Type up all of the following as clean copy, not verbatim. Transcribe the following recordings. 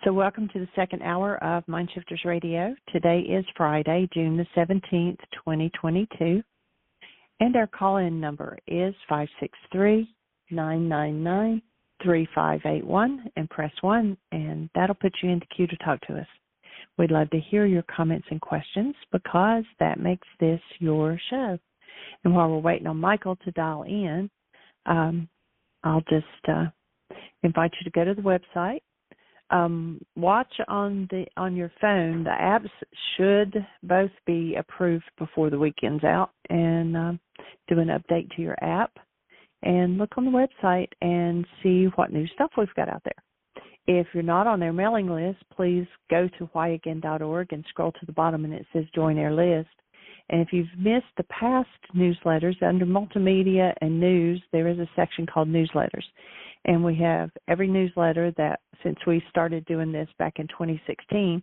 So welcome to the second hour of Mindshifters Radio. Today is Friday, June the 17th, 2022, and our call-in number is 563-999-3581, and press 1, and that'll put you in the queue to talk to us. We'd love to hear your comments and questions because that makes this your show. And while we're waiting on Michael to dial in, I'll just invite you to go to the website. Watch on your phone. The apps should both be approved before the weekend's out, and do an update to your app and look on the website and see what new stuff we've got out there. If you're not on their mailing list, please go to whyagain.org and scroll to the bottom, and it says Join Our List. And if you've missed the past newsletters, under Multimedia and News, there is a section called Newsletters. And we have every newsletter that, since we started doing this back in 2016,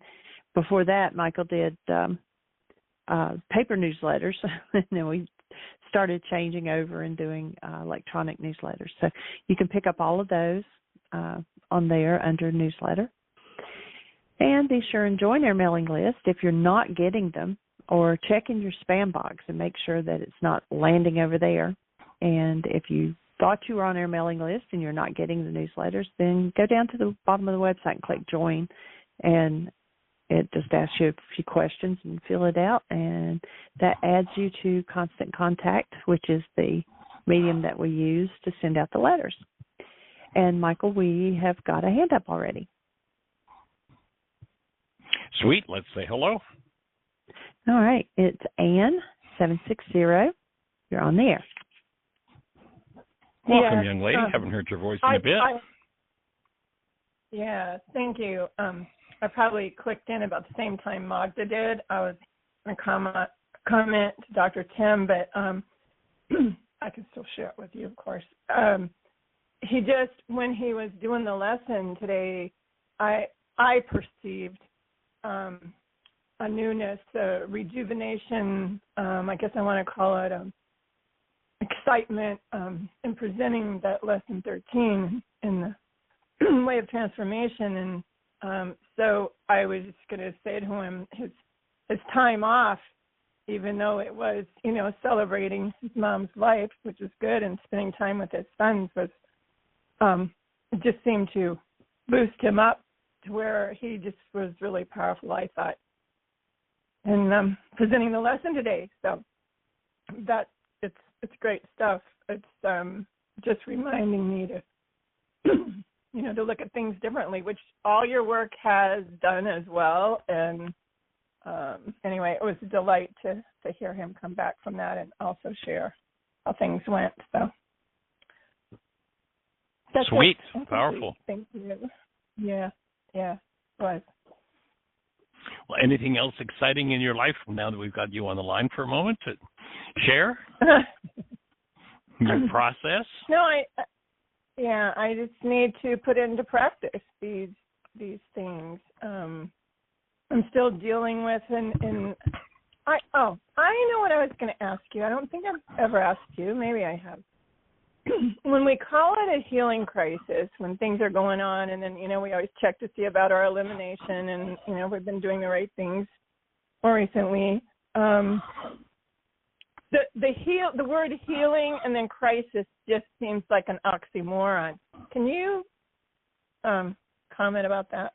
before that, Michael did paper newsletters, and then we started changing over and doing electronic newsletters. So you can pick up all of those on there under newsletter. And be sure and join our mailing list if you're not getting them, or check in your spam box and make sure that it's not landing over there. And if you thought you were on our mailing list and you're not getting the newsletters, then go down to the bottom of the website and click Join, and it just asks you a few questions and fill it out, and that adds you to Constant Contact, which is the medium that we use to send out the letters. And, Michael, we have got a hand up already. Sweet. Let's say hello. All right. It's Ann, 760. You're on the air. Welcome, young lady. Haven't heard your voice in a bit. Thank you. I probably clicked in about the same time Magda did. I was going to comment to Dr. Tim, but I can still share it with you, of course. He just, when he was doing the lesson today, I perceived a newness, a rejuvenation, I guess I want to call it excitement in presenting that lesson 13 in the way of transformation. And so I was just going to say to him, his time off, even though it was, celebrating his mom's life, which was good, and spending time with his sons, was it just seemed to boost him up to where he just was really powerful, I thought, in presenting the lesson today. So that it's great stuff. It's just reminding me to, to look at things differently, which all your work has done as well. And anyway, it was a delight to hear him come back from that and also share how things went. So that's sweet, powerful. Thank you. Yeah, it was. Well, anything else exciting in your life now that we've got you on the line for a moment to share? Your process? No, I just need to put into practice these things. I'm still dealing with, and I know what I was going to ask you. I don't think I've ever asked you. Maybe I have. When we call it a healing crisis, when things are going on, and then, we always check to see about our elimination, and, we've been doing the right things more recently. The word healing and then crisis just seems like an oxymoron. Can you comment about that?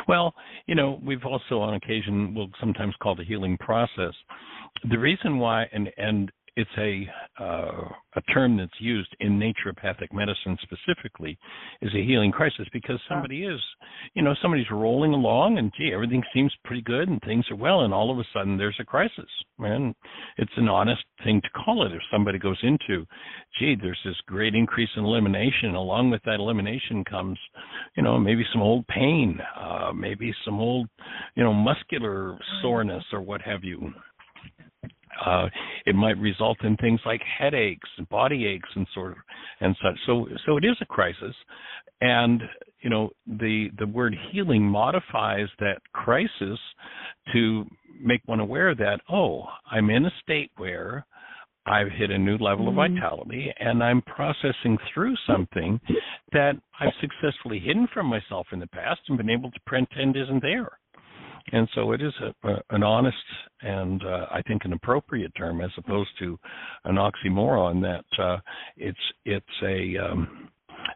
Well, we've also on occasion will sometimes call the healing process. The reason why, and it's a term that's used in naturopathic medicine specifically, is a healing crisis, because somebody's rolling along and, everything seems pretty good and things are well, and all of a sudden there's a crisis. And it's an honest thing to call it. If somebody goes into, there's this great increase in elimination, and along with that elimination comes, maybe some old pain, maybe some old, muscular soreness or what have you. It might result in things like headaches, body aches, and such. So it is a crisis, and the word healing modifies that crisis to make one aware that I'm in a state where I've hit a new level of vitality, and I'm processing through something that I've successfully hidden from myself in the past and been able to pretend isn't there. And so it is an honest and I think an appropriate term, as opposed to an oxymoron. That it's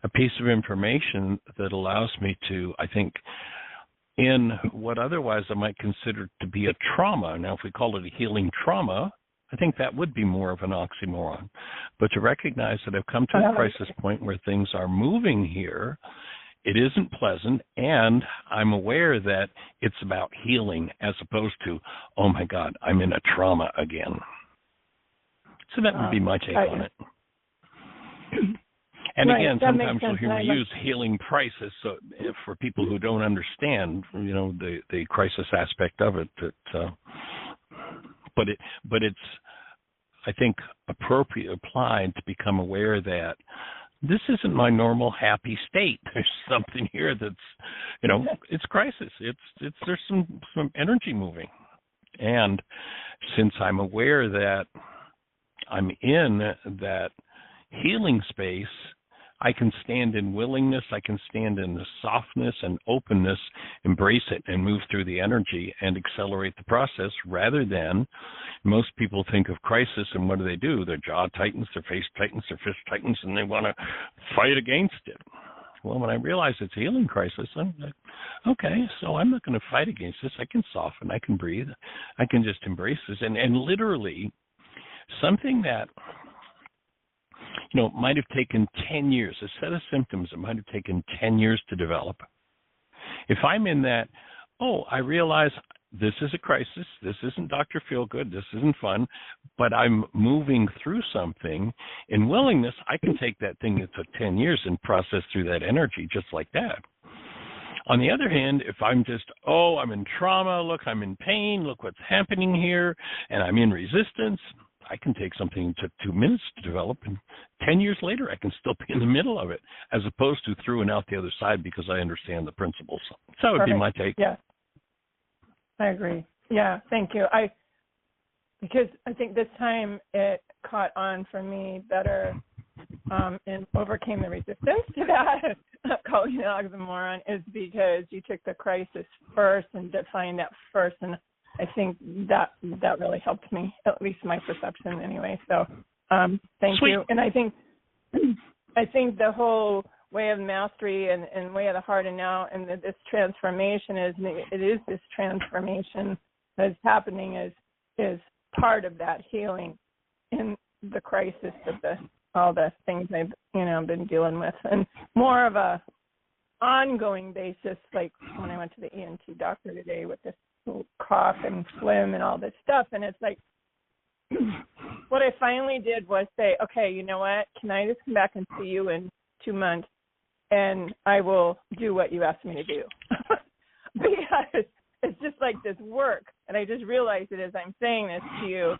a piece of information that allows me to, I think, in what otherwise I might consider to be a trauma. Now, if we call it a healing trauma, I think that would be more of an oxymoron. But to recognize that I've come to a crisis point where things are moving here, it isn't pleasant, and I'm aware that it's about healing as opposed to, oh my God, I'm in a trauma again. So that would be my take on it. And again, sometimes you'll hear me use healing crisis, so for people who don't understand, the crisis aspect of it. But it's, I think, appropriate applied to become aware that this isn't my normal happy state. There's something here that's, it's crisis. There's some energy moving, and since I'm aware that I'm in that healing space, I can stand in willingness, I can stand in the softness and openness, embrace it, and move through the energy and accelerate the process, rather than most people think of crisis and what do? Their jaw tightens, their face tightens, their fist tightens, and they want to fight against it. Well, when I realize it's a healing crisis, I'm like, okay, so I'm not going to fight against this. I can soften, I can breathe, I can just embrace this. And literally, something that might have taken 10 years, a set of symptoms that might have taken 10 years to develop. If I'm in that, I realize this is a crisis, this isn't Dr. Feelgood, this isn't fun, but I'm moving through something, in willingness, I can take that thing that took 10 years and process through that energy just like that. On the other hand, if I'm just, I'm in trauma, look, I'm in pain, look what's happening here, and I'm in resistance, I can take something that took 2 minutes to develop, and 10 years later, I can still be in the middle of it, as opposed to through and out the other side because I understand the principles. So that would be my take. Yeah, I agree. Yeah, thank you. Because I think this time it caught on for me better and overcame the resistance to that, calling it oxymoron, is because you took the crisis first and defined that first, and I think that really helped me, at least my perception anyway. So thank Sweet. you. And I think the whole way of mastery and way of the heart and now, and this transformation is this transformation that's happening is part of that healing in the crisis of all the things I've been dealing with, and more of a ongoing basis, like when I went to the ENT doctor today with this cough and phlegm and all this stuff, and it's like what I finally did was say, okay, you know what, can I just come back and see you in 2 months and I will do what you asked me to do? Because it's just like this work, and I just realized that as I'm saying this to you,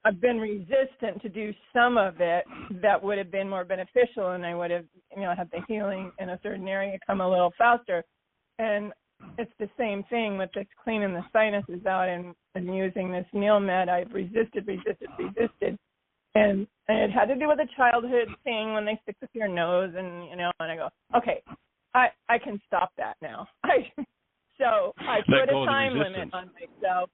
I've been resistant to do some of it that would have been more beneficial, and I would have had the healing in a certain area come a little faster. And it's the same thing with this cleaning the sinuses out and using this meal med. I've resisted. And it had to do with a childhood thing when they stick with your nose and I go, okay, I can stop that now. So I put a time limit on myself.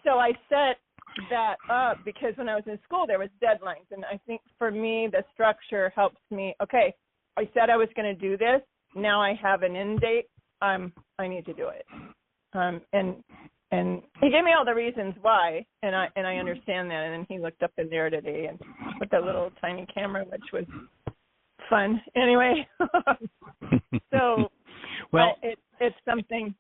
So I set that up because when I was in school, there was deadlines. And I think for me, the structure helps me. Okay, I said I was going to do this. Now I have an end date. I need to do it. And he gave me all the reasons why, and I understand that. And then he looked up in there today and with that little tiny camera, which was fun. Anyway, so well, it's something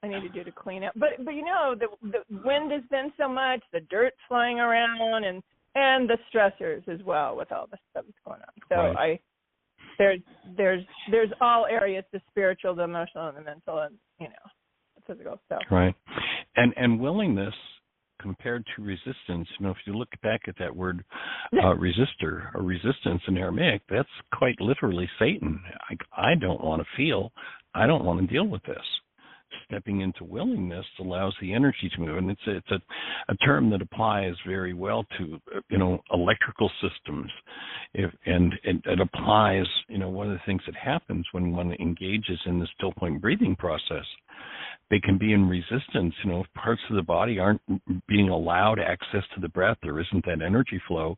I need to do to clean up. But the wind has been so much, the dirt's flying around, and the stressors as well with all the stuff that's going on. So right. There's all areas, the spiritual, the emotional, and the mental, and the physical stuff. Right, and willingness compared to resistance. If you look back at that word resistor or resistance in Aramaic, that's quite literally Satan. I don't want to feel. I don't want to deal with this. stepping into willingness allows the energy to move. And it's a term that applies very well to, electrical systems. And it applies, one of the things that happens when one engages in the still point breathing process, they can be in resistance. If parts of the body aren't being allowed access to the breath, there isn't that energy flow.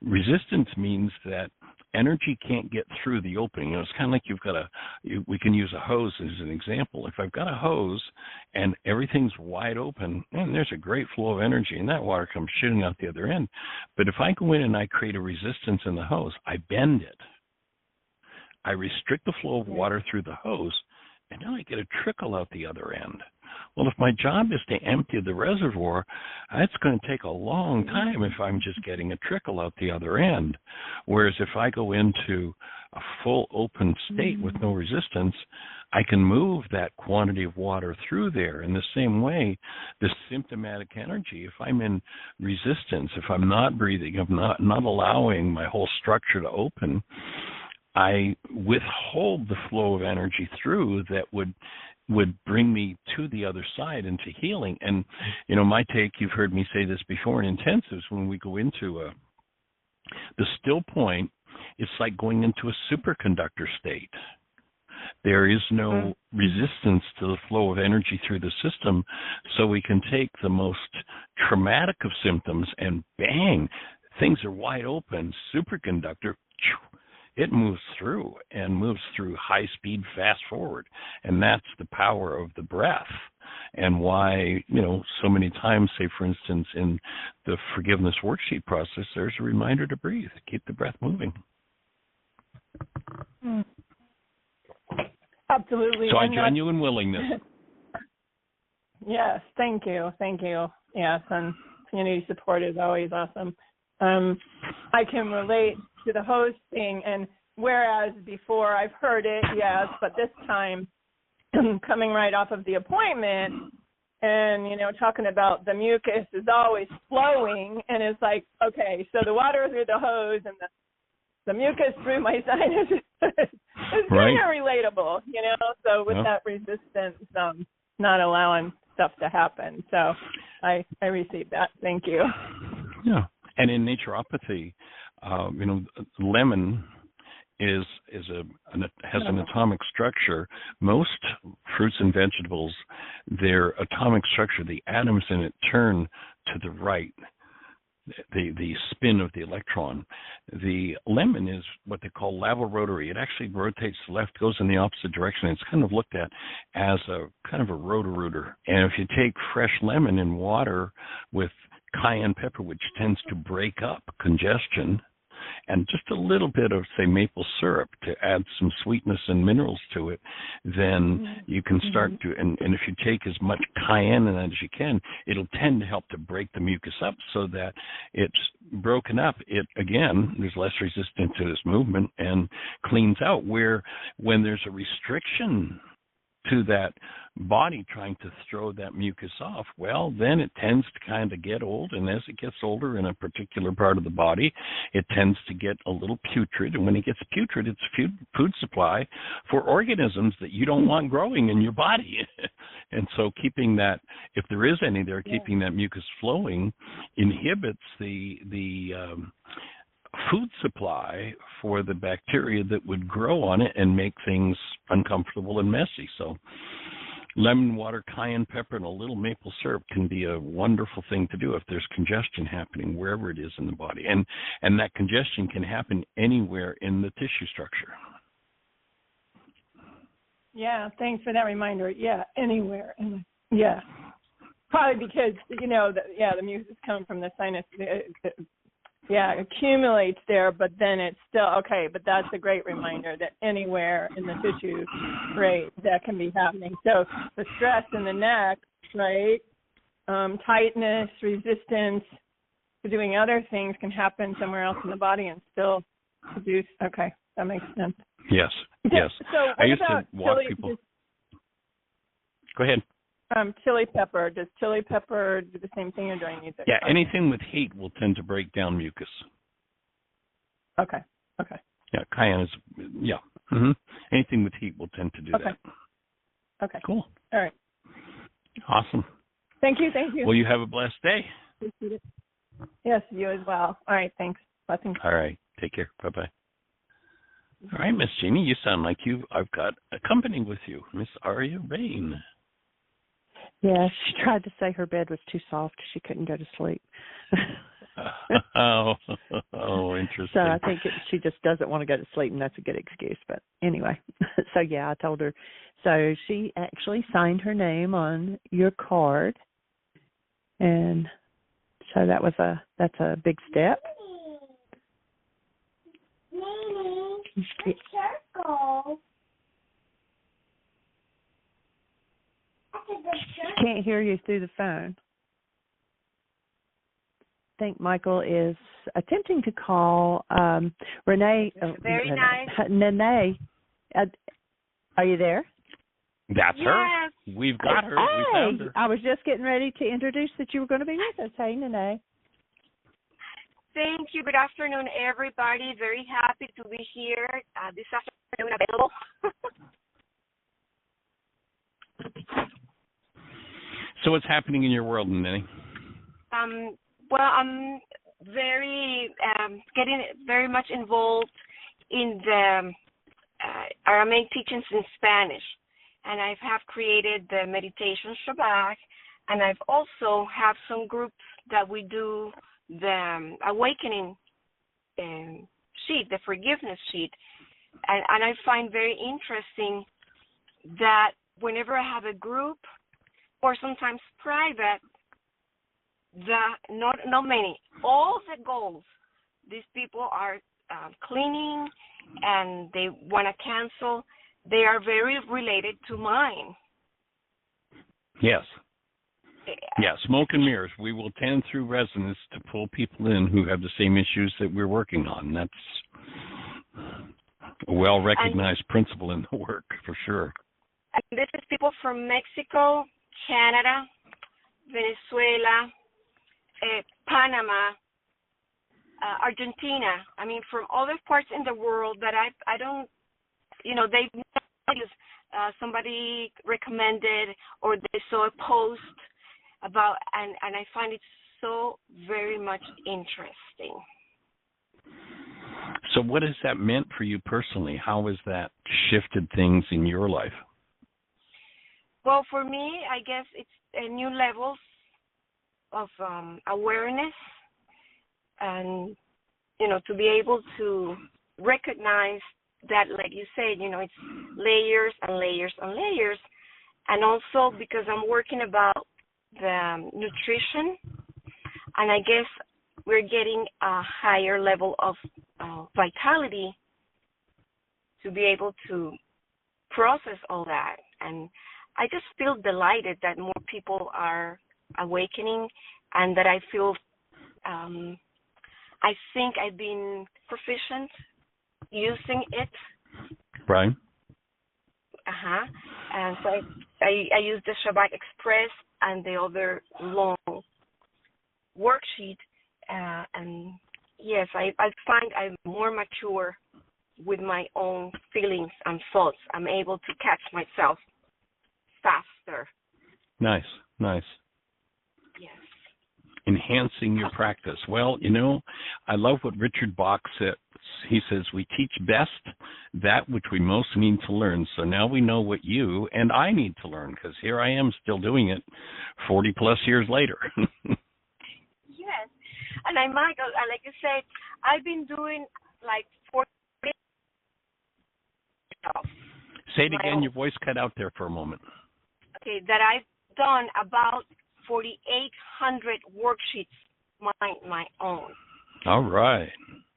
Resistance means that energy can't get through the opening. It's kind of like we can use a hose as an example. If I've got a hose and everything's wide open, man, there's a great flow of energy and that water comes shooting out the other end. But if I go in and I create a resistance in the hose, I bend it. I restrict the flow of water through the hose, and now I get a trickle out the other end. Well, if my job is to empty the reservoir, that's going to take a long time if I'm just getting a trickle out the other end. Whereas if I go into a full open state with no resistance, I can move that quantity of water through there. In the same way, the symptomatic energy, if I'm in resistance, if I'm not breathing, if I'm not allowing my whole structure to open, I withhold the flow of energy through that would bring me to the other side into healing. And, my take, you've heard me say this before in intensives, when we go into the still point, it's like going into a superconductor state. There is no resistance to the flow of energy through the system, so we can take the most traumatic of symptoms and bang, things are wide open, superconductor, it moves through high speed, fast forward. And that's the power of the breath. And why, so many times, say, for instance, in the forgiveness worksheet process, there's a reminder to breathe, keep the breath moving. Absolutely. So I join you in willingness. Yes, thank you. Yes, and community support is always awesome. I can relate to the host thing, and whereas before I've heard it, yes, but this time coming right off of the appointment and, talking about the mucus is always flowing, and it's like, okay, so the water through the hose and the mucus through my sinus is kind of relatable, so with that resistance, not allowing stuff to happen. So I received that. Thank you. Yeah. And in naturopathy, lemon has an atomic structure. Most fruits and vegetables, their atomic structure, the atoms in it turn to the right, the spin of the electron. The lemon is what they call laborotary. It actually rotates left, goes in the opposite direction. It's kind of looked at as a kind of a rotor-rooter. And if you take fresh lemon in water with cayenne pepper, which tends to break up congestion, and just a little bit of, say, maple syrup to add some sweetness and minerals to it, then you can start to, and if you take as much cayenne in that as you can, it'll tend to help to break the mucus up so that it's broken up. It, again, there's less resistance to this movement and cleans out, where when there's a restriction to that body trying to throw that mucus off, well, then it tends to kind of get old, and as it gets older in a particular part of the body, it tends to get a little putrid, and when it gets putrid, it's food supply for organisms that you don't want growing in your body. And so keeping that, if there is any there, keeping that mucus flowing inhibits the food supply for the bacteria that would grow on it and make things uncomfortable and messy. So lemon water, cayenne pepper, and a little maple syrup can be a wonderful thing to do if there's congestion happening wherever it is in the body. And that congestion can happen anywhere in the tissue structure. Yeah, thanks for that reminder. Yeah, anywhere. Yeah. Probably because, the mucus coming from the sinus, accumulates there, but then it's still, okay, but that's a great reminder that anywhere in the tissue, right, that can be happening. So the stress in the neck, right, tightness, resistance to doing other things can happen somewhere else in the body and still produce, okay, that makes sense. Yes. So I used to walk people. Go ahead. Chili pepper. Does chili pepper do the same thing, or do I need that? Yeah, anything with heat will tend to break down mucus. Okay. Yeah, cayenne is, anything with heat will tend to do that. Okay. Cool. All right. Awesome. Thank you. Well, you have a blessed day. Yes, you as well. All right, thanks. Blessings. All right. Take care. Bye-bye. All right, Miss Jeannie, you sound like I've got a company with you, Miss Aria Rain. Yeah, she tried to say her bed was too soft. She couldn't go to sleep. Oh, interesting. So I think she just doesn't want to go to sleep, and that's a good excuse. But anyway, so yeah, I told her. So she actually signed her name on your card, and so that's a big step. Circle. Can't hear you through the phone. I think Michael is attempting to call Renee. Very nice. Nene. Are you there? That's yes. her. We've got her. Hey, we found her. I was just getting ready to introduce that you were going to be with us. Hey, Nene. Thank you. Good afternoon, everybody. Very happy to be here this afternoon available. So what's happening in your world, Nene? Well, I'm getting very much involved in the Aramaic teachings in Spanish. And I have created the meditation Shabbat, and I've also have some groups that we do the awakening sheet, the forgiveness sheet. And I find very interesting that whenever I have a group or sometimes private, not many, all the goals, these people are cleaning and they want to cancel, they are very related to mine. Yes. Yeah, smoke and mirrors. We will tend through resonance to pull people in who have the same issues that we're working on. That's a well-recognized principle in the work, for sure. And this is people from Mexico, Canada, Venezuela, Panama, Argentina. I mean, from other parts in the world that I don't, they've somebody recommended or they saw a post about, and I find it so very much interesting. So what has that meant for you personally? How has that shifted things in your life? Well, for me, I guess it's a new levels of awareness and, to be able to recognize that, like you said, it's layers and layers and layers. And also because I'm working about the nutrition, and I guess we're getting a higher level of vitality to be able to process all that. And I just feel delighted that more people are awakening and that I feel, I think I've been proficient using it. Right. And so I use the Shabbat Express and the other long worksheet. And yes, I find I'm more mature with my own feelings and thoughts. I'm able to catch myself faster. Nice. Yes. Enhancing your practice. Well, I love what Richard Bach said. He says, we teach best that which we most need to learn. So now we know what you and I need to learn, because here I am still doing it 40 plus years later. Yes. And Michael, like you said, I've been doing like 40. Say it again. Your voice cut out there for a moment. Okay, that I've done about 4,800 worksheets, my own. All right.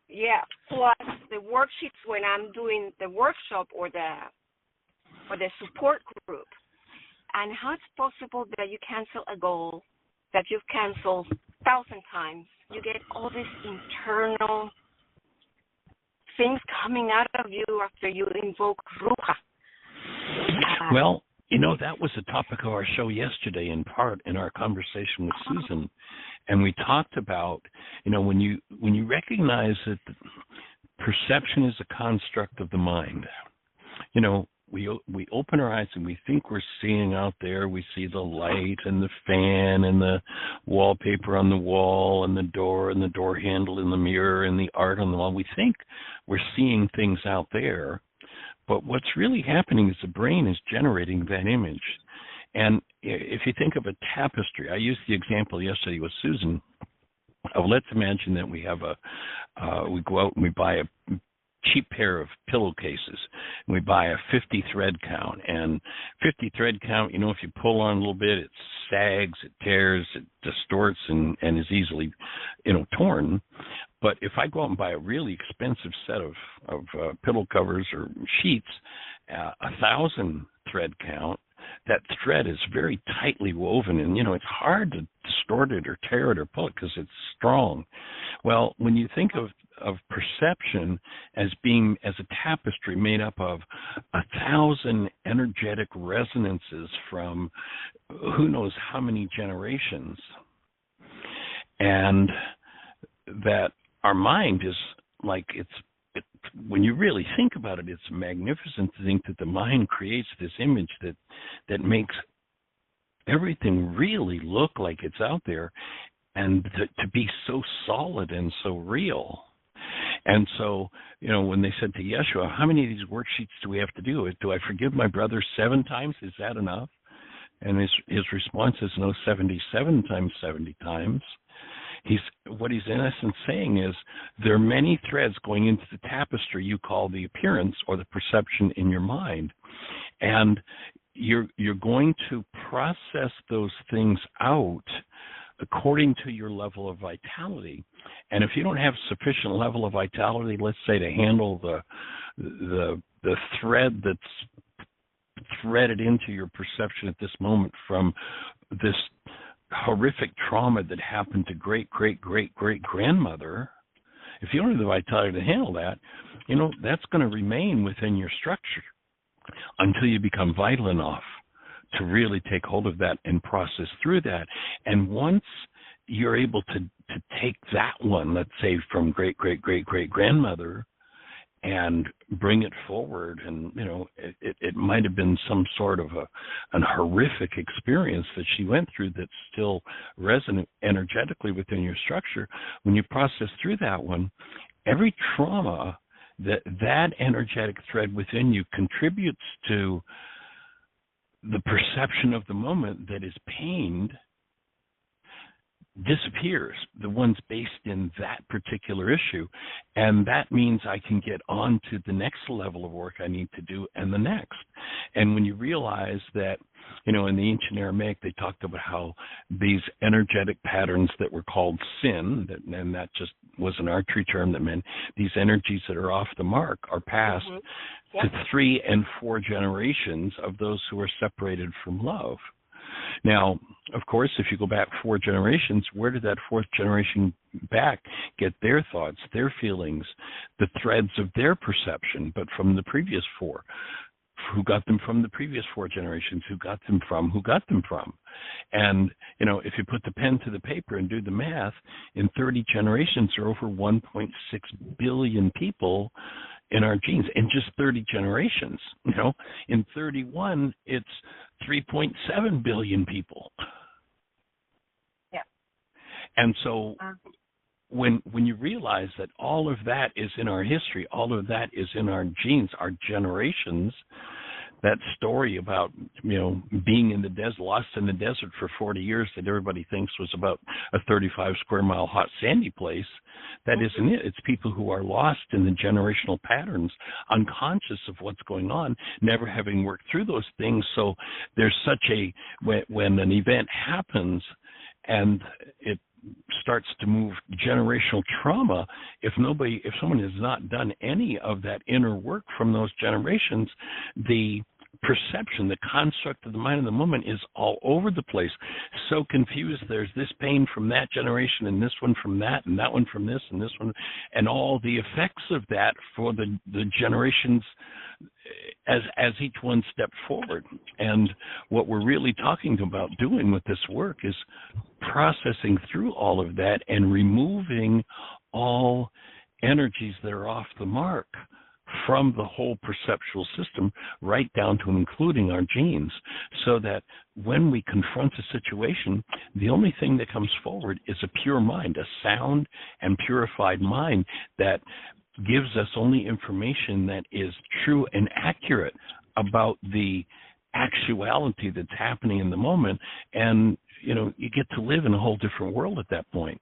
Yeah, plus the worksheets when I'm doing the workshop or the support group. And how it's possible that you cancel a goal that you've canceled 1,000 times? You get all these internal things coming out of you after you invoke Ruha. Well, that was the topic of our show yesterday, in part, in our conversation with Susan. And we talked about, when you recognize that perception is a construct of the mind, we open our eyes and we think we're seeing out there. We see the light and the fan and the wallpaper on the wall and the door handle in the mirror and the art on the wall. We think we're seeing things out there, but what's really happening is the brain is generating that image. And if you think of a tapestry, I used the example yesterday with Susan. Let's imagine that we have we go out and we buy a cheap pair of pillowcases, and we buy a 50 thread count. And 50 thread count, if you pull on a little bit, it sags, it tears, it distorts, and is easily, torn. But if I go out and buy a really expensive set of pillow covers or sheets, 1,000 thread count, that thread is very tightly woven, and it's hard to distort it or tear it or pull it because it's strong. Well, when you think of perception as a tapestry made up of 1,000 energetic resonances from who knows how many generations, and that our mind is like when you really think about it, it's magnificent to think that the mind creates this image that makes everything really look like it's out there, and to be so solid and so real. And so, when they said to Yeshua, how many of these worksheets do we have to do? Do I forgive my brother 7 times? Is that enough? And his response is no, 77 times 70 times. What he's in essence saying is there are many threads going into the tapestry you call the appearance or the perception in your mind, and you're going to process those things out according to your level of vitality. And if you don't have sufficient level of vitality, let's say to handle the thread that's threaded into your perception at this moment from this horrific trauma that happened to great-great-great-great-grandmother, if you don't have the vitality to handle that, that's going to remain within your structure until you become vital enough to really take hold of that and process through that. And once you're able to take that one, let's say from great-great-great-great-grandmother, and bring it forward, and it might have been some sort of an horrific experience that she went through that's still resonant energetically within your structure. When you process through that one, every trauma that energetic thread within you contributes to the perception of the moment that is pained disappears, the ones based in that particular issue. And that means I can get on to the next level of work I need to do and the next. And when you realize that, in the ancient Aramaic, they talked about how these energetic patterns that were called sin, and that just was an archery term that meant these energies that are off the mark are passed to 3 and 4 generations of those who are separated from love. Now, of course, if you go back 4 generations, where did that 4th generation back get their thoughts, their feelings, the threads of their perception, but from the previous 4? Who got them from the previous 4 generations? Who got them from? And, if you put the pen to the paper and do the math, in 30 generations, there are over 1.6 billion people in our genes in just 30 generations. In 31, it's 3.7 billion people. Yeah. And so when you realize that all of that is in our history, all of that is in our genes, our generations, that story about, being in the desert, lost in the desert for 40 years that everybody thinks was about a 35 square mile hot sandy place, that isn't it. It's people who are lost in the generational patterns, unconscious of what's going on, never having worked through those things. So there's such when an event happens and it starts to move generational trauma, if someone has not done any of that inner work from those generations, the perception, the construct of the mind in the moment is all over the place. So confused. There's this pain from that generation and this one from that and that one from this and this one, and all the effects of that for the generations as each one stepped forward. And what we're really talking about doing with this work is processing through all of that and removing all energies that are off the mark from the whole perceptual system right down to including our genes, so that when we confront a situation, the only thing that comes forward is a pure mind, a sound and purified mind that gives us only information that is true and accurate about the actuality that's happening in the moment. And, you get to live in a whole different world at that point.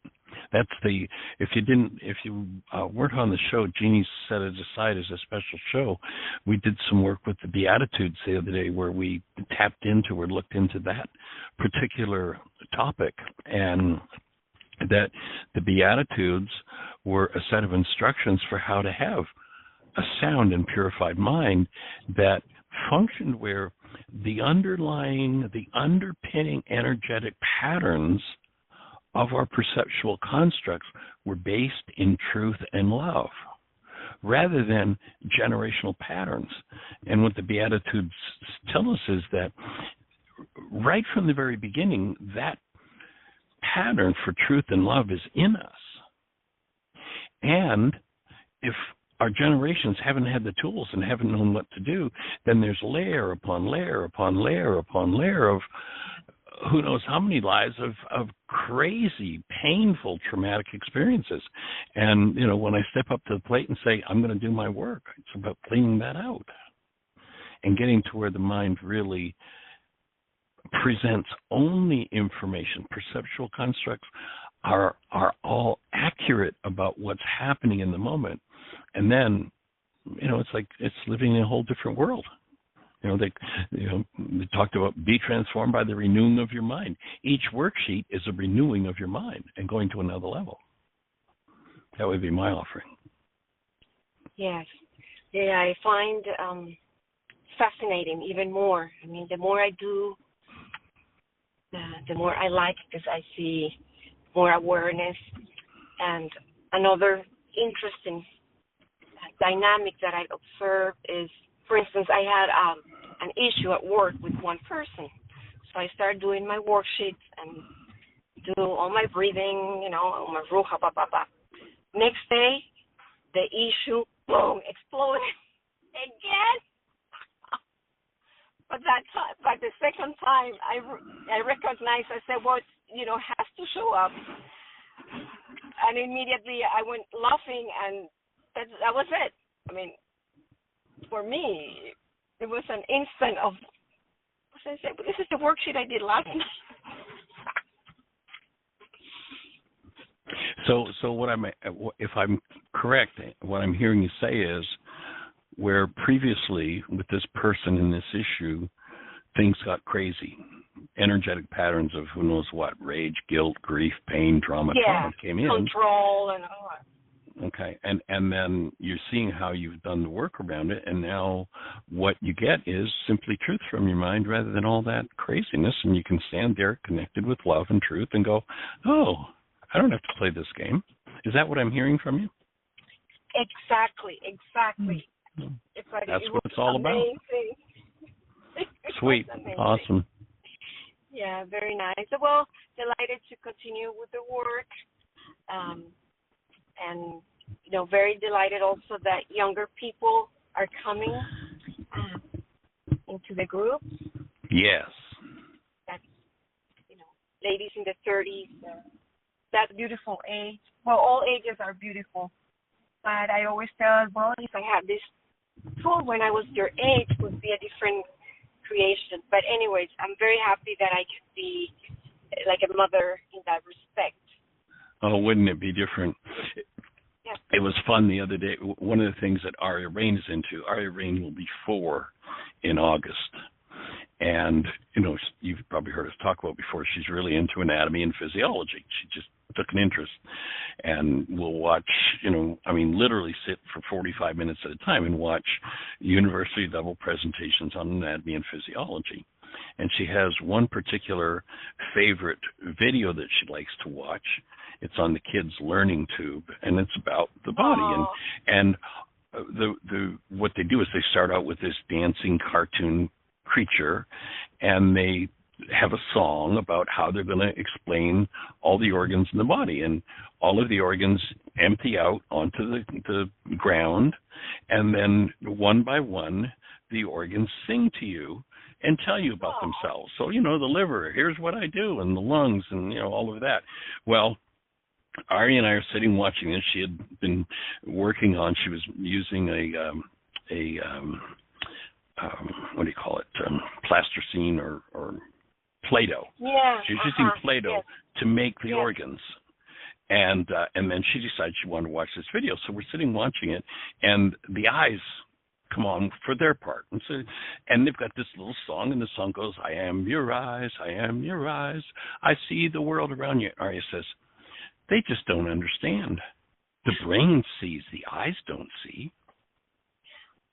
That's if you weren't on the show, Jeannie set it aside as a special show. We did some work with the Beatitudes the other day where we tapped into or looked into that particular topic, and that the Beatitudes were a set of instructions for how to have a sound and purified mind that functioned where the underpinning energetic patterns of our perceptual constructs were based in truth and love, rather than generational patterns. And what the Beatitudes tell us is that right from the very beginning, that pattern for truth and love is in us. And if our generations haven't had the tools and haven't known what to do, then there's layer upon layer upon layer upon layer of who knows how many lives of crazy, painful, traumatic experiences. And, when I step up to the plate and say, I'm going to do my work, it's about cleaning that out and getting to where the mind really presents only information. Perceptual constructs are all accurate about what's happening in the moment. And then, it's like it's living in a whole different world. They talked about be transformed by the renewing of your mind. Each worksheet is a renewing of your mind and going to another level. That would be my offering. Yes. Yeah, I find fascinating even more. I mean, the more I do, the more I like, because I see more awareness. And another interesting dynamic that I observe is, for instance, I had an issue at work with one person. So I started doing my worksheets and do all my breathing, all my ruha, blah, blah, blah. Next day, the issue, boom, exploded again. But the second time, I recognized, I said, well, has to show up. And immediately I went laughing, and that was it. I mean, for me, it was an instant of, I said, this is the worksheet I did last night. So if I'm correct, what I'm hearing you say is, where previously with this person in this issue, things got crazy. Energetic patterns of who knows what, rage, guilt, grief, pain, trauma came in. Control and all that. Okay, and then you're seeing how you've done the work around it, and now what you get is simply truth from your mind rather than all that craziness, and you can stand there connected with love and truth and go, oh, I don't have to play this game. Is that what I'm hearing from you? Exactly. Mm-hmm. That's what it's all amazing. About. Sweet, awesome. Yeah, very nice. Well, delighted to continue with the work. And, very delighted also that younger people are coming into the group. Yes. That's, ladies in the 30s, that beautiful age. Well, all ages are beautiful. But I always tell, well, if I had this tool when I was your age, it would be a different creation. But anyways, I'm very happy that I could be like a mother in that respect. Oh, wouldn't it be different? Yes. It was fun the other day. One of the things that Aria Rain is into, Aria Rain will be 4 in August. And, you've probably heard us talk about before, she's really into anatomy and physiology. She just took an interest. And we'll watch, literally sit for 45 minutes at a time and watch university level presentations on anatomy and physiology. And she has one particular favorite video that she likes to watch. It's on the Kids Learning Tube, and it's about the body. Aww. And what they do is they start out with this dancing cartoon creature, and they have a song about how they're going to explain all the organs in the body, and all of the organs empty out onto the ground, and then one by one the organs sing to you and tell you about themselves. So, the liver, here's what I do, and the lungs, and, all of that. Well, Ari and I are sitting watching this. She had been working on, she was using a what do you call it, plasticine or Play-Doh. Yeah. She was using Play-Doh to make the Yes. organs. And then she decided she wanted to watch this video. So we're sitting watching it, and the eyes come on for their part. And they've got this little song, and the song goes, I am your eyes, I am your eyes, I see the world around you. Arya says, they just don't understand. The brain sees, the eyes don't see.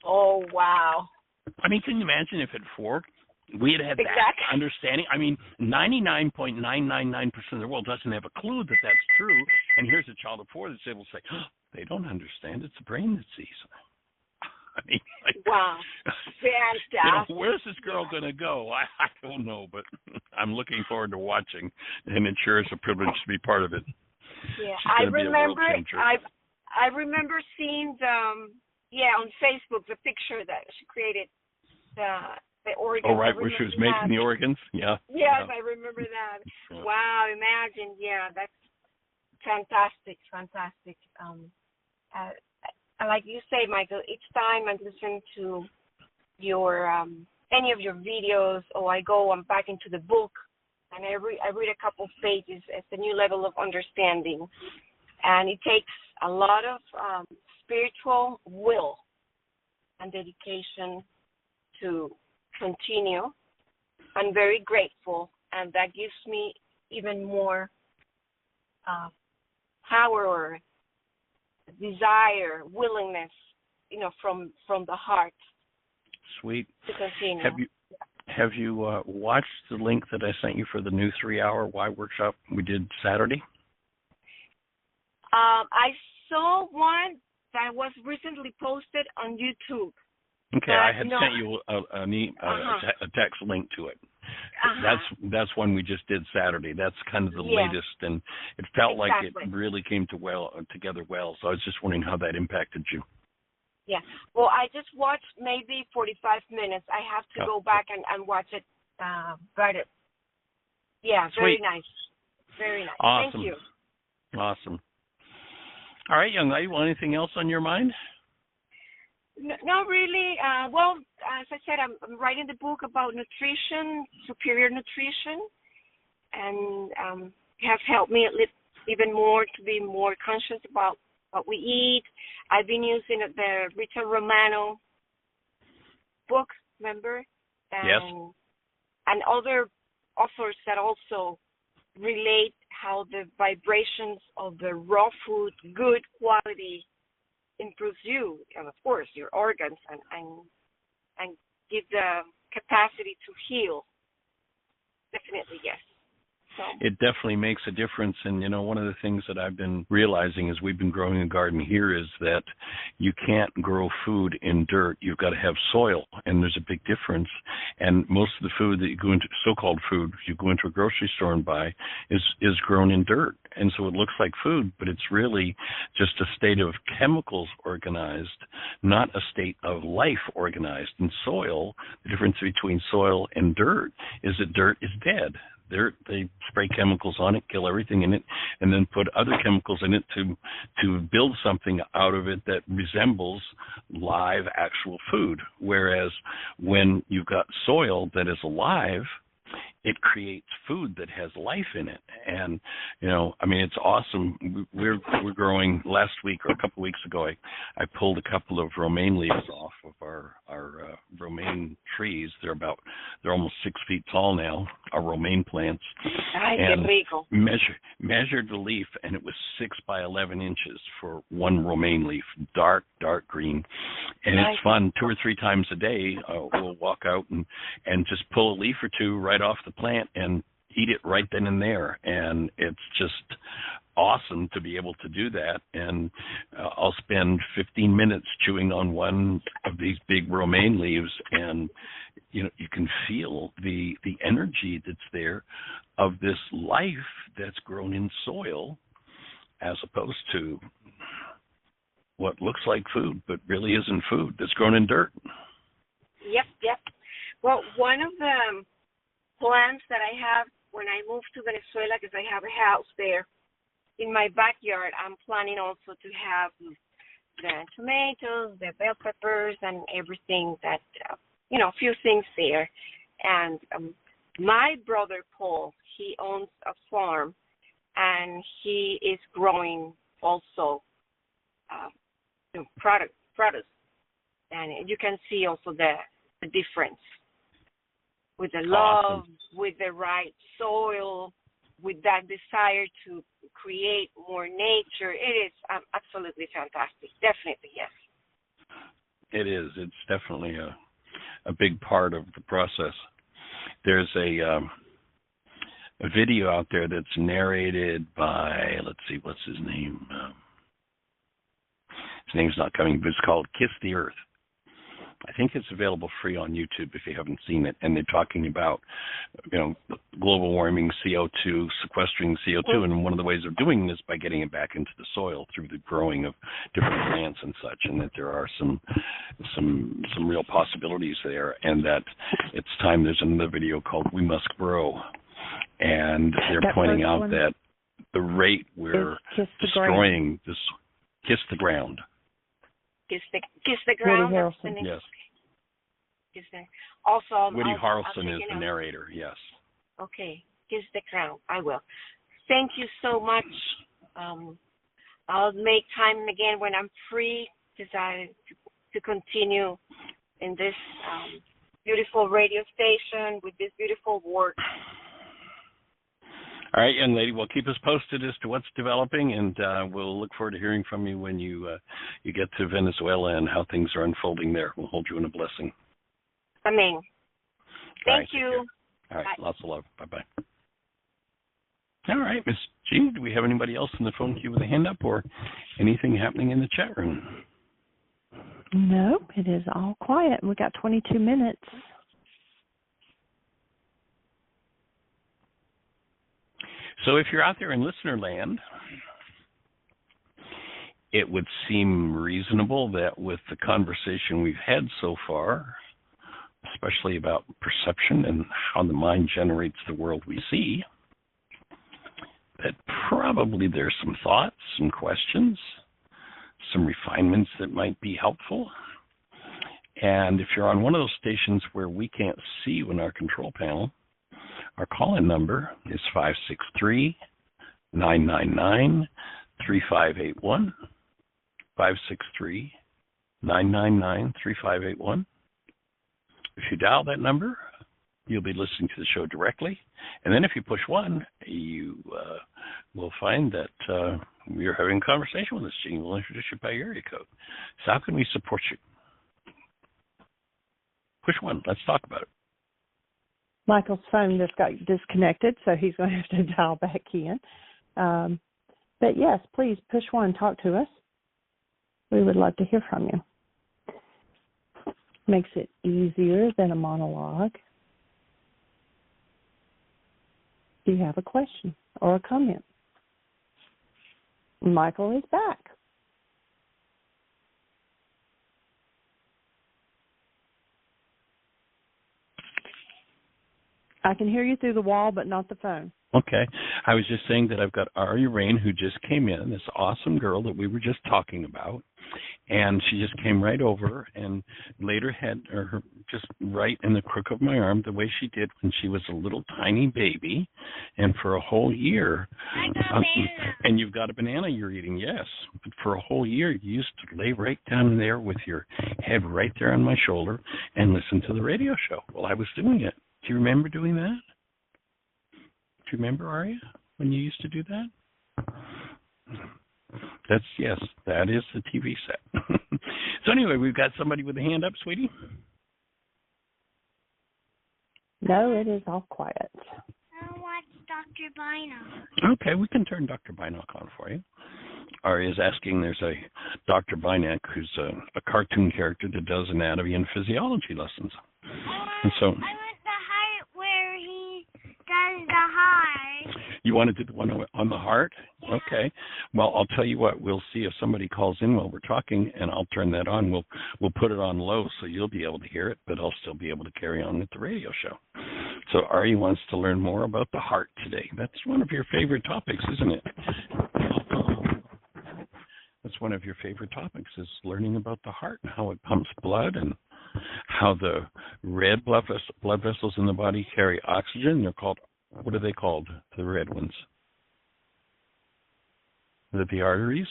Oh, wow. I mean, can you imagine if at 4 we had Exactly. that understanding? I mean, 99.999% of the world doesn't have a clue that that's true. And here's a child of 4 that's able to say, they don't understand. It's the brain that sees. I mean, wow. Fantastic. Where's this girl going to go? I don't know, but I'm looking forward to watching, and it sure is a privilege to be part of it. Yeah, I remember I remember seeing on Facebook the picture that she created, the organs. Oh, right, where she was making the organs? Yeah. Yes, I remember that. Yeah. Wow, imagine. Yeah, that's fantastic. Like you say, Michael, each time I listen to your any of your videos, or I'm back into the book, and I read a couple pages. It's a new level of understanding, and it takes a lot of spiritual will and dedication to continue. I'm very grateful, and that gives me even more power or desire, willingness, from the heart. Sweet. To continue. Have you watched the link that I sent you for the new 3-hour Why workshop we did Saturday? I saw one that was recently posted on YouTube. Okay, I had sent you a text link to it. That's one we just did Saturday. That's kind of the latest, and it felt like it really came together well. So I was just wondering how that impacted you. Yeah. Well, I just watched maybe 45 minutes. I have to go back and watch it. But yeah, very nice. Very nice. Awesome. Thank you. Awesome. All right, young lady, anything else on your mind? No, really. Well, as I said, I'm writing the book about nutrition, superior nutrition, and has helped me even more to be more conscious about what we eat. I've been using the Rita Romano book, remember? Yes. And other authors that also relate how the vibrations of the raw food, good quality, improves you and, of course, your organs and give the capacity to heal. Definitely, yes. So. It definitely makes a difference. And, one of the things that I've been realizing as we've been growing a garden here is that you can't grow food in dirt. You've got to have soil, and there's a big difference. And most of the food that you go into, so-called food, you go into a grocery store and buy, is grown in dirt. And so it looks like food, but it's really just a state of chemicals organized, not a state of life organized. And soil, the difference between soil and dirt is that dirt is dead. They spray chemicals on it, kill everything in it, and then put other chemicals in it to build something out of it that resembles live, actual food. Whereas when you've got soil that is alive, it creates food that has life in it. And, it's awesome. We're growing last week or a couple of weeks ago, I pulled a couple of romaine leaves off of our romaine trees. They're almost 6 feet tall now, our romaine plants. And measured the leaf, and it was 6 by 11 inches for one romaine leaf, dark green. And it's fun. 2 or 3 times a day, we'll walk out and just pull a leaf or two right off the plant and eat it right then and there. And it's just awesome to be able to do that. And I'll spend 15 minutes chewing on one of these big romaine leaves, and you can feel the energy that's there of this life that's grown in soil, as opposed to what looks like food but really isn't food, that's grown in dirt. Yep. Well, one of the plans that I have when I move to Venezuela, because I have a house there, in my backyard, I'm planning also to have the tomatoes, the bell peppers, and everything that, a few things there. And my brother, Paul, he owns a farm, and he is growing also produce. And you can see also the difference with the love, Awesome. with the right soil, with that desire to create more nature. It is absolutely fantastic. Definitely, yes. It is. It's definitely a big part of the process. There's a video out there that's narrated by, let's see, what's his name? His name's not coming, but it's called Kiss the Earth. I think it's available free on YouTube if you haven't seen it. And they're talking about, global warming, CO2, sequestering CO2. And one of the ways of doing this by getting it back into the soil through the growing of different plants and such. And that there are some real possibilities there. And that it's time. There's another video called "We Must Grow," and they're pointing out that the rate we're destroying this, kiss the ground. Kiss the ground. Woody Harrelson. Yes. Also, Woody Harrelson is the narrator. Yes. Okay. Kiss the ground. I will. Thank you so much. I'll make time again when I'm free, decided to continue in this beautiful radio station with this beautiful work. All right, young lady. Well, keep us posted as to what's developing, and we'll look forward to hearing from you when you get to Venezuela and how things are unfolding there. We'll hold you in a blessing. Amen. Thank you. All right, Bye. lots of love. Bye-bye. All right, Miss G, do we have anybody else in the phone queue with a hand up or anything happening in the chat room? No, it is all quiet. We got 22 minutes. So if you're out there in listener land, it would seem reasonable that with the conversation we've had so far, especially about perception and how the mind generates the world we see, that probably there's some thoughts, some questions, some refinements that might be helpful. And if you're on one of those stations where we can't see you in our control panel, our call-in number is 563-999-3581, 563-999-3581. If you dial that number, you'll be listening to the show directly. And then if you push 1, you will find that we're having a conversation with us, Gene. We'll introduce you by area code. So how can we support you? Push 1. Let's talk about it. Michael's phone just got disconnected, so he's going to have to dial back in. But yes, please push 1, talk to us. We would love to hear from you. Makes it easier than a monologue. Do you have a question or a comment? Michael is back. I can hear you through the wall, but not the phone. Okay. I was just saying that I've got Ari Rain, who just came in, this awesome girl that we were just talking about. And she just came right over and laid her head, or her, just right in the crook of my arm, the way she did when she was a little tiny baby. And for a whole year, and you've got a banana you're eating, yes. But for a whole year, you used to lay right down there with your head right there on my shoulder and listen to the radio show while I was doing it. Do you remember doing that? Do you remember, Aria, when you used to do that? Yes, that is the TV set. So anyway, we've got somebody with a hand up, sweetie. No, it is all quiet. I watch Dr. Binoc. Okay, we can turn Dr. Binoc on for you. Aria is asking, there's a Dr. Binoc who's a cartoon character that does anatomy and physiology lessons. And so I want the heart where he does the heart. you want to do the one on the heart? Yeah. Okay. Well, I'll tell you what. We'll see if somebody calls in while we're talking, and I'll turn that on. We'll put it on low so you'll be able to hear it, but I'll still be able to carry on with the radio show. So Ari wants to learn more about the heart today. That's one of your favorite topics, isn't it? That's one of your favorite topics, is learning about the heart and how it pumps blood and how the red blood vessels in the body carry oxygen. They're called, what are they called, the red ones? The arteries.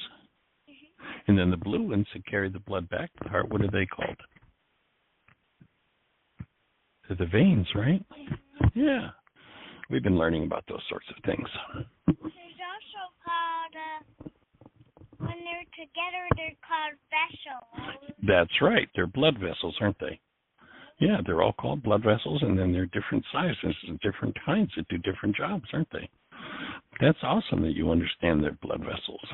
Mm-hmm. And then the blue ones that carry the blood back to the heart, what are they called? They're the veins, right? Yeah. We've been learning about those sorts of things. There's also called, when they're together, they're called vessels. That's right. They're blood vessels, aren't they? Yeah, they're all called blood vessels, and then they're different sizes and different kinds that do different jobs, aren't they? That's awesome that you understand their blood vessels.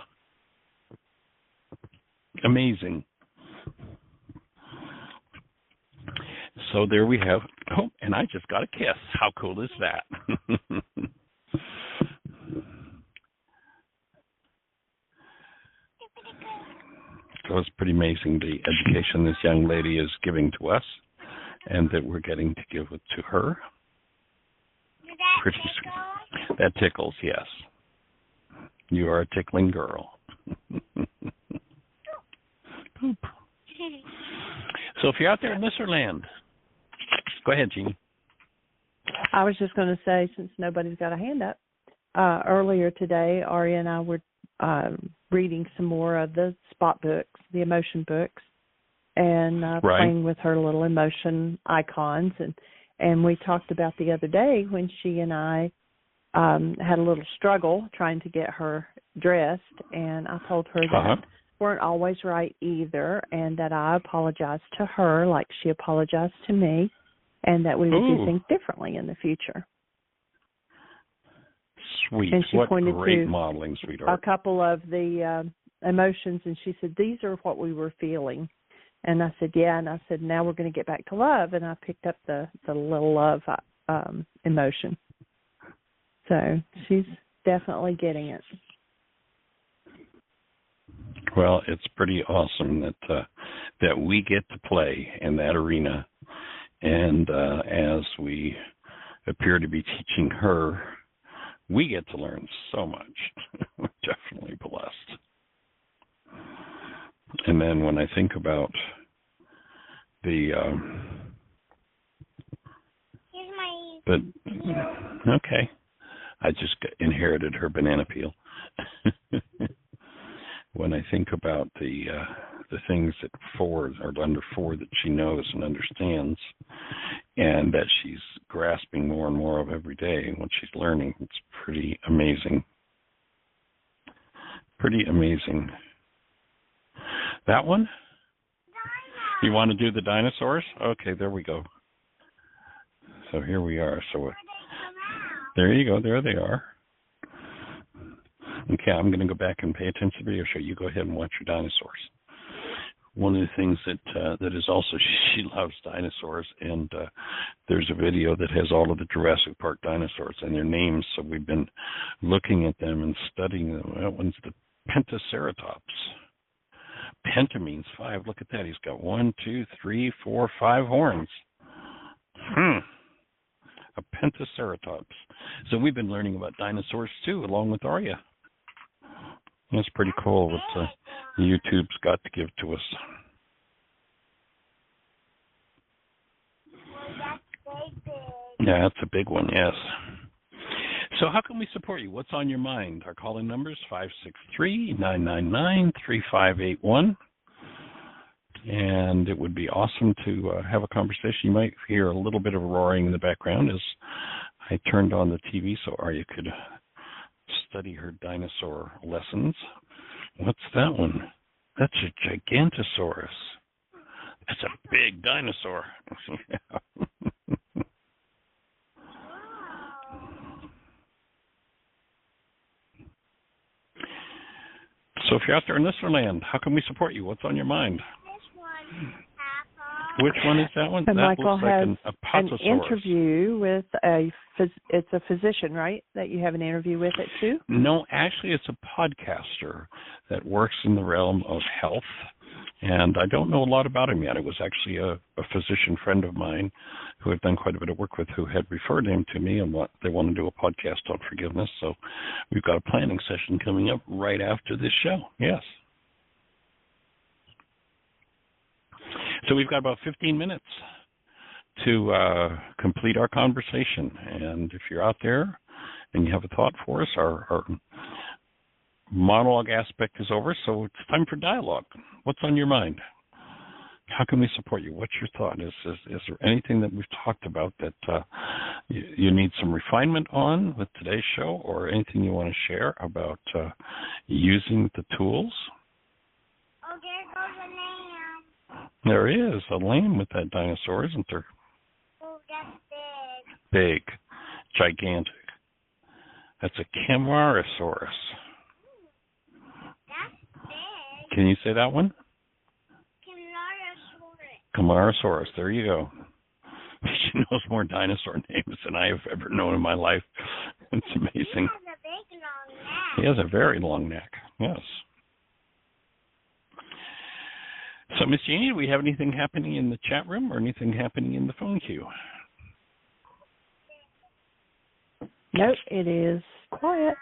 Amazing. So there we have, oh, and I just got a kiss. How cool is that? So it's pretty amazing the education this young lady is giving to us, and that we're getting to give it to her. Pretty sweet. That tickles, yes. You are a tickling girl. Poop. So if you're out there in Listerland, go ahead, Jeannie. I was just going to say, since nobody's got a hand up, earlier today, Aria and I were reading some more of the spot books, the emotion books, and playing with her little emotion icons. And we talked about the other day when she and I had a little struggle trying to get her dressed, and I told her that weren't always right either, and that I apologized to her like she apologized to me, and that we would do things differently in the future. Sweet. And she what pointed great to modeling, sweetheart. a couple of the emotions, and she said, these are what we were feeling. And I said, yeah. And I said, now we're going to get back to love. And I picked up the little love emotion. So she's definitely getting it. Well, it's pretty awesome that we get to play in that arena. And as we appear to be teaching her, we get to learn so much. We're definitely blessed. And then when I think about okay, I just inherited her banana peel. When I think about the things that under 4 that she knows and understands, and that she's grasping more and more of every day, what she's learning, it's pretty amazing. Pretty amazing. That one? You want to do the dinosaurs? Okay, there we go. So here we are. So there you go. There they are. Okay, I'm going to go back and pay attention to the video show. You go ahead and watch your dinosaurs. One of the things that is also, she loves dinosaurs, and there's a video that has all of the Jurassic Park dinosaurs and their names, so we've been looking at them and studying them. That one's the Pentaceratops. Penta means 5. Look at that. He's got 1, 2, 3, 4, 5 horns. A Pentaceratops. So we've been learning about dinosaurs, too, along with Arya. That's pretty cool what YouTube's got to give to us. Yeah, that's a big one, yes. So how can we support you? What's on your mind? Our call-in number is 563-999-3581. And it would be awesome to have a conversation. You might hear a little bit of roaring in the background as I turned on the TV so Arya could study her dinosaur lessons. What's that one? That's a Gigantosaurus. That's a big dinosaur. So if you're out there in Listerland, how can we support you? What's on your mind? This one, apple. Which one is that one? And that Michael looks like has an an apatosaurus. interview with it's a physician, right, that you have an interview with it too? No, actually it's a podcaster that works in the realm of health. And I don't know a lot about him yet. It was actually a physician friend of mine who I've done quite a bit of work with who had referred him to me and what they want to do a podcast on forgiveness. So we've got a planning session coming up right after this show. Yes. So we've got about 15 minutes to complete our conversation. And if you're out there and you have a thought for us, our monologue aspect is over, so it's time for dialogue. What's on your mind? How can we support you? What's your thought? Is there anything that we've talked about that you need some refinement on with today's show, or anything you want to share about using the tools? Oh, there goes a lamb. There is a lamb with that dinosaur, isn't there? Oh, that's big. Big, gigantic. That's a Camarasaurus. That's big. Can you say that one? Camarasaurus. There you go. She knows more dinosaur names than I have ever known in my life. It's amazing. He has a big long neck. He has a very long neck. Yes. So, Miss Jeannie, do we have anything happening in the chat room or anything happening in the phone queue? Nope, it is quiet.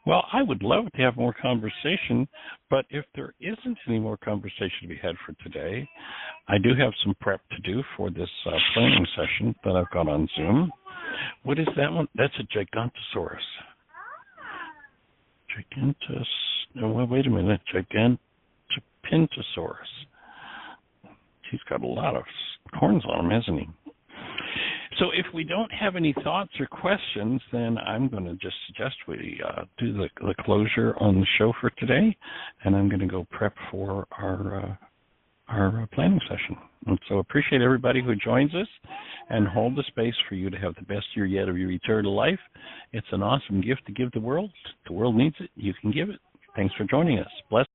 Well, I would love to have more conversation, but if there isn't any more conversation to be had for today, I do have some prep to do for this planning session that I've got on Zoom. What is that one? That's a Gigantosaurus. No, wait a minute. Gigantopintosaurus. He's got a lot of horns on him, hasn't he? So if we don't have any thoughts or questions, then I'm going to just suggest we do the closure on the show for today, and I'm going to go prep for our planning session. And so appreciate everybody who joins us and hold the space for you to have the best year yet of your eternal life. It's an awesome gift to give the world. The world needs it. You can give it. Thanks for joining us. Bless.